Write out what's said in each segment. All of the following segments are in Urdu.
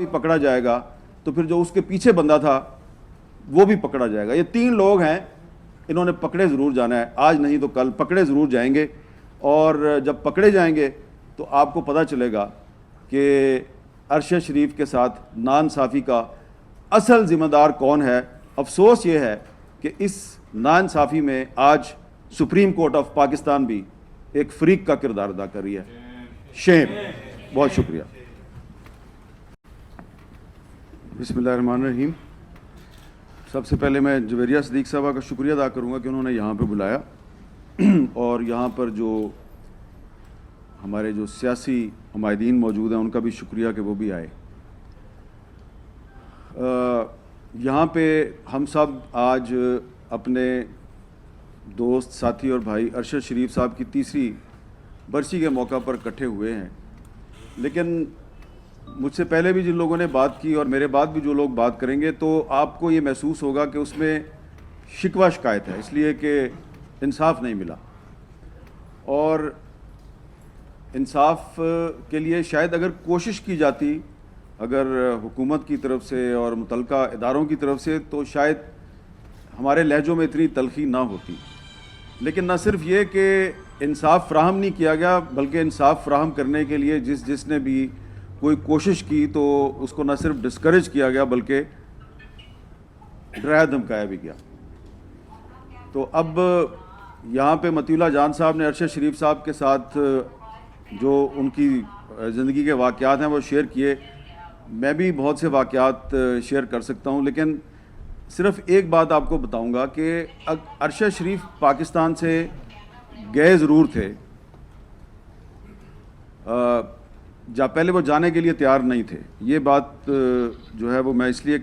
بھی پکڑا جائے گا تو پھر جو اس کے پیچھے بندہ تھا وہ بھی پکڑا جائے گا. یہ 3 لوگ ہیں, انہوں نے پکڑے ضرور جانا ہے, آج نہیں تو کل پکڑے ضرور جائیں گے. اور جب پکڑے جائیں گے تو آپ کو پتہ چلے گا کہ ارشد شریف کے ساتھ ناانصافی کا اصل ذمہ دار کون ہے. افسوس یہ ہے کہ اس ناانصافی میں آج سپریم کورٹ آف پاکستان بھی ایک فریق کا کردار ادا کر رہی ہے. شیم. بہت شکریہ. بسم اللہ الرحمن الرحیم. سب سے پہلے میں جویریہ صدیق صاحبہ کا شکریہ ادا کروں گا کہ انہوں نے یہاں پہ بلایا اور یہاں پر جو ہمارے جو سیاسی حمایدین موجود ہیں ان کا بھی شکریہ کہ وہ بھی آئے. یہاں پہ ہم سب آج اپنے دوست ساتھی اور بھائی ارشد شریف صاحب کی 3ری برسی کے موقع پر اکٹھے ہوئے ہیں. لیکن مجھ سے پہلے بھی جن لوگوں نے بات کی اور میرے بعد بھی جو لوگ بات کریں گے تو آپ کو یہ محسوس ہوگا کہ اس میں شکوہ شکایت ہے, اس لیے کہ انصاف نہیں ملا. اور انصاف کے لیے شاید اگر کوشش کی جاتی, اگر حکومت کی طرف سے اور متعلقہ اداروں کی طرف سے, تو شاید ہمارے لہجوں میں اتنی تلخی نہ ہوتی. لیکن نہ صرف یہ کہ انصاف فراہم نہیں کیا گیا, بلکہ انصاف فراہم کرنے کے لیے جس نے بھی کوئی کوشش کی تو اس کو نہ صرف ڈسکریج کیا گیا بلکہ ڈرایا دھمکایا بھی گیا. تو اب یہاں پہ مطیع اللہ جان صاحب نے ارشد شریف صاحب کے ساتھ جو ان کی زندگی کے واقعات ہیں وہ شیئر کیے. میں بھی بہت سے واقعات شیئر کر سکتا ہوں, لیکن صرف ایک بات آپ کو بتاؤں گا کہ ارشد شریف پاکستان سے گئے ضرور تھے, پہلے وہ جانے کے لیے تیار نہیں تھے. یہ بات جو ہے وہ میں اس لیے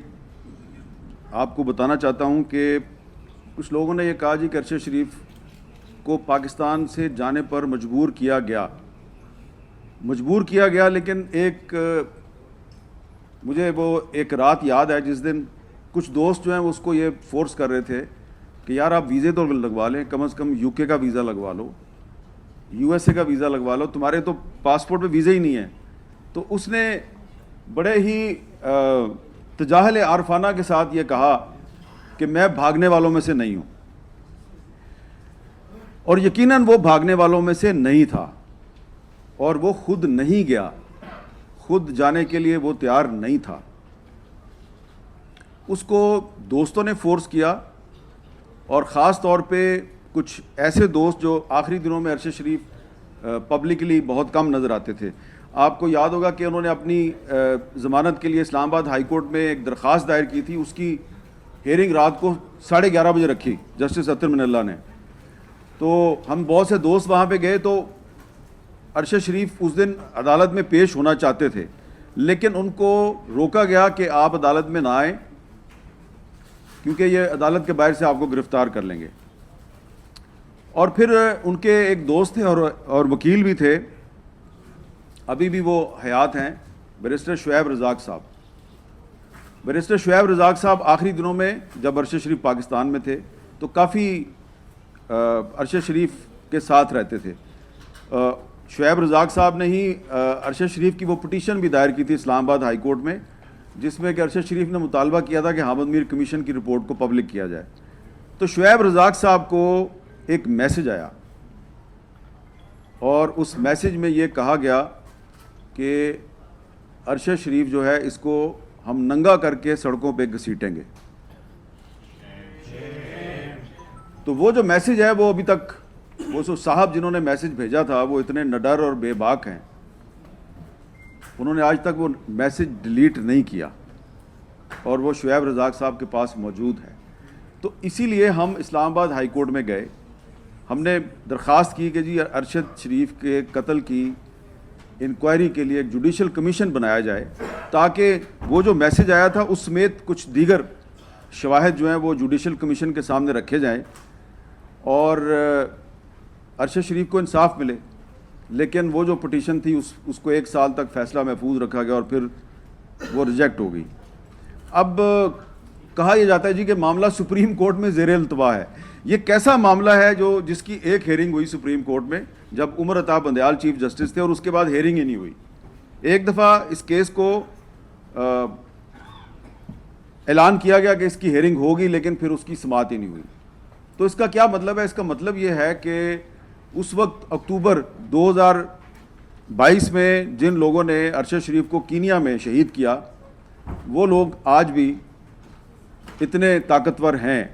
آپ کو بتانا چاہتا ہوں کہ کچھ لوگوں نے یہ کہا جی کہ ارشد شریف کو پاکستان سے جانے پر مجبور کیا گیا, لیکن مجھے وہ ایک رات یاد ہے جس دن کچھ دوست جو ہیں اس کو یہ فورس کر رہے تھے کہ یار آپ ویزے تو لگوا لیں, کم از کم UK کا ویزا لگوا لو, USA کا ویزا لگوا لو, تمہارے تو پاسپورٹ پہ ویزا ہی نہیں ہے. تو اس نے بڑے ہی تجاہل عارفانہ کے ساتھ یہ کہا کہ میں بھاگنے والوں میں سے نہیں ہوں. اور یقیناً وہ بھاگنے والوں میں سے نہیں تھا, اور وہ خود نہیں گیا, خود جانے کے لیے وہ تیار نہیں تھا. اس کو دوستوں نے فورس کیا, اور خاص طور پہ کچھ ایسے دوست جو آخری دنوں میں ارشد شریف پبلکلی بہت کم نظر آتے تھے. آپ کو یاد ہوگا کہ انہوں نے اپنی ضمانت کے لیے اسلام آباد ہائی کورٹ میں ایک درخواست دائر کی تھی. اس کی ہیئرنگ رات کو 11:30 بجے رکھی جسٹس اطہر من اللہ نے. تو ہم بہت سے دوست وہاں پہ گئے تو ارشد شریف اس دن عدالت میں پیش ہونا چاہتے تھے, لیکن ان کو روکا گیا کہ آپ عدالت میں نہ آئیں کیونکہ یہ عدالت کے باہر سے آپ کو گرفتار کر لیں گے. اور پھر ان کے ایک دوست تھے اور وکیل بھی تھے, ابھی بھی وہ حیات ہیں, بیرسٹر شعیب رزاق صاحب. بیرسٹر شعیب رزاق صاحب آخری دنوں میں جب ارشد شریف پاکستان میں تھے تو کافی ارشد شریف کے ساتھ رہتے تھے. شعیب رزاق صاحب نے ہی ارشد شریف کی وہ پٹیشن بھی دائر کی تھی اسلام آباد ہائی کورٹ میں, جس میں کہ ارشد شریف نے مطالبہ کیا تھا کہ حامد میر کمیشن کی رپورٹ کو پبلک کیا جائے. تو شعیب رزاق صاحب کو ایک میسج آیا, اور اس میسج میں یہ کہا گیا کہ ارشد شریف جو ہے اس کو ہم ننگا کر کے سڑکوں پہ گھسیٹیں گے. تو وہ جو میسج ہے وہ ابھی تک وہ صاحب جنہوں نے میسج بھیجا تھا وہ اتنے نڈر اور بے باک ہیں, انہوں نے آج تک وہ میسج ڈیلیٹ نہیں کیا, اور وہ شعیب رزاق صاحب کے پاس موجود ہے. تو اسی لیے ہم اسلام آباد ہائی کورٹ میں گئے, ہم نے درخواست کی کہ جی ارشد شریف کے قتل کی انکوائری کے لیے ایک جوڈیشل کمیشن بنایا جائے, تاکہ وہ جو میسج آیا تھا اس سمیت کچھ دیگر شواہد جو ہیں وہ جوڈیشل کمیشن کے سامنے رکھے جائیں اور ارشد شریف کو انصاف ملے. لیکن وہ جو پٹیشن تھی اس کو 1 سال تک فیصلہ محفوظ رکھا گیا اور پھر وہ ریجیکٹ ہو گئی. اب کہا یہ جاتا ہے جی کہ معاملہ سپریم کورٹ میں زیر التوا ہے. یہ کیسا معاملہ ہے جس کی ایک ہیئرنگ ہوئی سپریم کورٹ میں جب عمر عطا بندیال چیف جسٹس تھے, اور اس کے بعد ہیئرنگ ہی نہیں ہوئی. ایک دفعہ اس کیس کو اعلان کیا گیا کہ اس کی ہیئرنگ ہوگی لیکن پھر اس کی سماعت ہی نہیں ہوئی. تو اس کا کیا مطلب ہے؟ اس کا مطلب یہ ہے کہ اس وقت اکتوبر 2022 میں جن لوگوں نے ارشد شریف کو کینیا میں شہید کیا وہ لوگ آج بھی اتنے طاقتور ہیں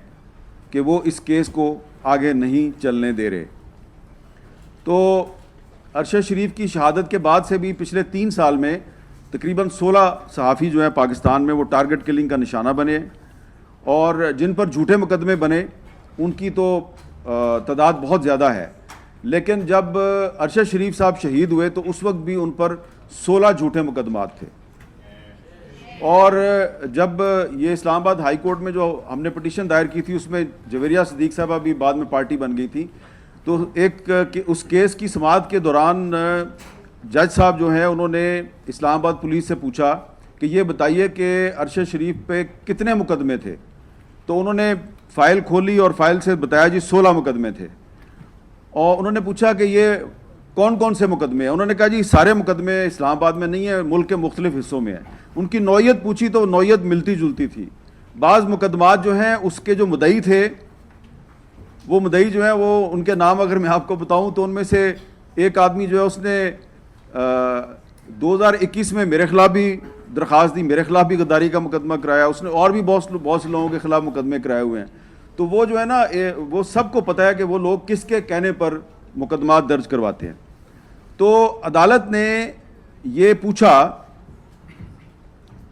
کہ وہ اس کیس کو آگے نہیں چلنے دے رہے. تو ارشد شریف کی شہادت کے بعد سے بھی پچھلے 3 سال میں تقریباً 16 صحافی جو ہیں پاکستان میں وہ ٹارگٹ کلنگ کا نشانہ بنے, اور جن پر جھوٹے مقدمے بنے ان کی تو تعداد بہت زیادہ ہے. لیکن جب ارشد شریف صاحب شہید ہوئے تو اس وقت بھی ان پر 16 جھوٹے مقدمات تھے. اور جب یہ اسلام آباد ہائی کورٹ میں جو ہم نے پٹیشن دائر کی تھی اس میں جویریہ صدیق صاحبہ بھی بعد میں پارٹی بن گئی تھی, تو ایک اس کیس کی سماعت کے دوران جج صاحب جو ہیں انہوں نے اسلام آباد پولیس سے پوچھا کہ یہ بتائیے کہ ارشد شریف پہ کتنے مقدمے تھے. تو انہوں نے فائل کھولی اور فائل سے بتایا جی 16 مقدمے تھے. اور انہوں نے پوچھا کہ یہ کون کون سے مقدمے ہیں؟ انہوں نے کہا جی سارے مقدمے اسلام آباد میں نہیں ہیں, ملک کے مختلف حصوں میں ہیں. ان کی نوعیت پوچھی تو نوعیت ملتی جلتی تھی. بعض مقدمات جو ہیں اس کے جو مدعی تھے وہ مدعی جو ہیں وہ ان کے نام اگر میں آپ کو بتاؤں تو ان میں سے ایک آدمی جو ہے اس نے 2021 میں میرے خلاف بھی درخواست دی, میرے خلاف بھی غداری کا مقدمہ کرایا, اس نے اور بھی بہت سے لوگوں کے خلاف مقدمے کرائے ہوئے ہیں. تو وہ جو ہے نا وہ سب کو پتہ ہے کہ وہ لوگ کس کے کہنے پر مقدمات درج کرواتے ہیں. تو عدالت نے یہ پوچھا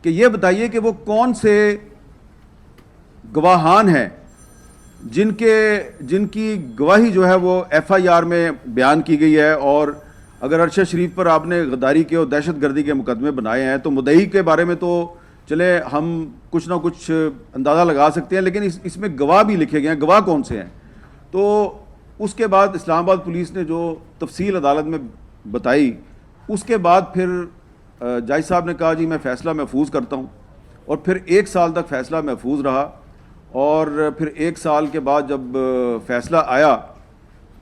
کہ یہ بتائیے کہ وہ کون سے گواہان ہیں جن کی گواہی جو ہے وہ ایف آئی آر میں بیان کی گئی ہے, اور اگر ارشد شریف پر آپ نے غداری کے اور دہشت گردی کے مقدمے بنائے ہیں تو مدعی کے بارے میں تو چلے ہم کچھ نہ کچھ اندازہ لگا سکتے ہیں, لیکن اس میں گواہ بھی لکھے گئے ہیں. گواہ کون سے ہیں؟ تو اس کے بعد اسلام آباد پولیس نے جو تفصیل عدالت میں بتائی اس کے بعد پھر جج صاحب نے کہا جی میں فیصلہ محفوظ کرتا ہوں, اور پھر 1 سال تک فیصلہ محفوظ رہا. اور پھر 1 سال کے بعد جب فیصلہ آیا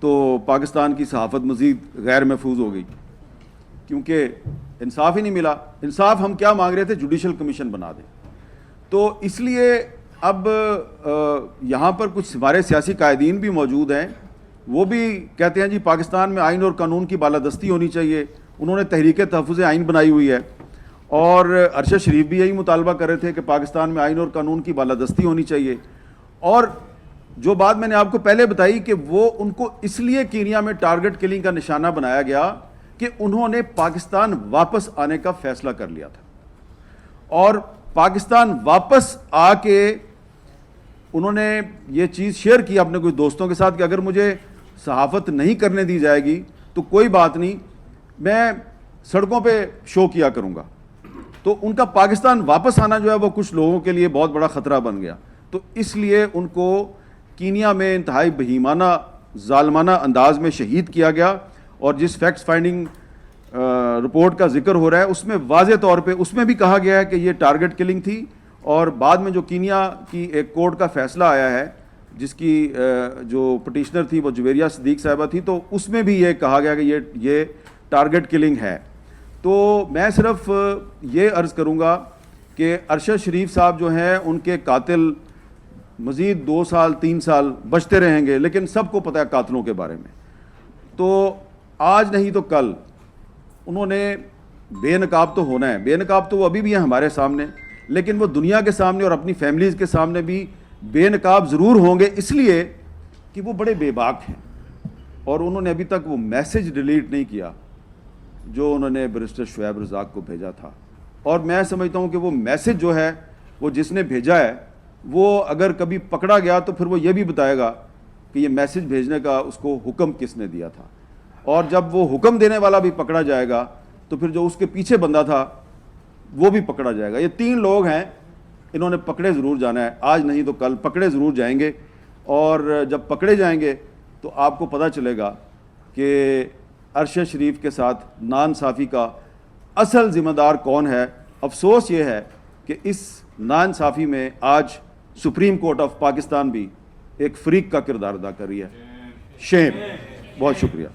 تو پاکستان کی صحافت مزید غیر محفوظ ہو گئی, کیونکہ انصاف ہی نہیں ملا. انصاف ہم کیا مانگ رہے تھے؟ جوڈیشل کمیشن بنا دیں. تو اس لیے اب یہاں پر کچھ ہمارے سیاسی قائدین بھی موجود ہیں, وہ بھی کہتے ہیں جی پاکستان میں آئین اور قانون کی بالادستی ہونی چاہیے. انہوں نے تحریک تحفظ آئین بنائی ہوئی ہے, اور ارشد شریف بھی یہی مطالبہ کر رہے تھے کہ پاکستان میں آئین اور قانون کی بالادستی ہونی چاہیے. اور جو بات میں نے آپ کو پہلے بتائی کہ وہ ان کو اس لیے کینیا میں ٹارگٹ کلنگ کا نشانہ بنایا گیا کہ انہوں نے پاکستان واپس آنے کا فیصلہ کر لیا تھا, اور پاکستان واپس آ کے انہوں نے یہ چیز شیئر کی اپنے کچھ دوستوں کے ساتھ کہ اگر مجھے صحافت نہیں کرنے دی جائے گی تو کوئی بات نہیں, میں سڑکوں پہ شو کیا کروں گا. تو ان کا پاکستان واپس آنا جو ہے وہ کچھ لوگوں کے لیے بہت بڑا خطرہ بن گیا. تو اس لیے ان کو کینیا میں انتہائی بہیمانہ ظالمانہ انداز میں شہید کیا گیا. اور جس فیکٹس فائنڈنگ رپورٹ کا ذکر ہو رہا ہے اس میں واضح طور پہ اس میں بھی کہا گیا ہے کہ یہ ٹارگٹ کلنگ تھی, اور بعد میں جو کینیا کی ایک کورٹ کا فیصلہ آیا ہے جس کی جو پٹیشنر تھی وہ جویریہ صدیق صاحبہ تھی, تو اس میں بھی یہ کہا گیا کہ یہ ٹارگٹ کلنگ ہے. تو میں صرف یہ عرض کروں گا کہ ارشد شریف صاحب جو ہیں ان کے قاتل مزید 2 سال 3 سال بچتے رہیں گے, لیکن سب کو پتہ ہے قاتلوں کے بارے میں. تو آج نہیں تو کل انہوں نے بے نقاب تو ہونا ہے. بے نقاب تو وہ ابھی بھی ہیں ہمارے سامنے, لیکن وہ دنیا کے سامنے اور اپنی فیملیز کے سامنے بھی بے نقاب ضرور ہوں گے, اس لیے کہ وہ بڑے بے باک ہیں, اور انہوں نے ابھی تک وہ میسج ڈیلیٹ نہیں کیا جو انہوں نے بیرسٹر شعیب رزاق کو بھیجا تھا. اور میں سمجھتا ہوں کہ وہ میسج جو ہے وہ جس نے بھیجا ہے وہ اگر کبھی پکڑا گیا تو پھر وہ یہ بھی بتائے گا کہ یہ میسج بھیجنے کا اس کو حکم کس نے دیا تھا. اور جب وہ حکم دینے والا بھی پکڑا جائے گا تو پھر جو اس کے پیچھے بندہ تھا وہ بھی پکڑا جائے گا. یہ 3 لوگ ہیں, انہوں نے پکڑے ضرور جانا ہے, آج نہیں تو کل پکڑے ضرور جائیں گے. اور جب پکڑے جائیں گے تو آپ کو پتہ چلے گا کہ ارشد شریف کے ساتھ ناانصافی کا اصل ذمہ دار کون ہے. افسوس یہ ہے کہ اس ناانصافی میں آج سپریم کورٹ آف پاکستان بھی ایک فریق کا کردار ادا کر رہی ہے. شیم. بہت شکریہ.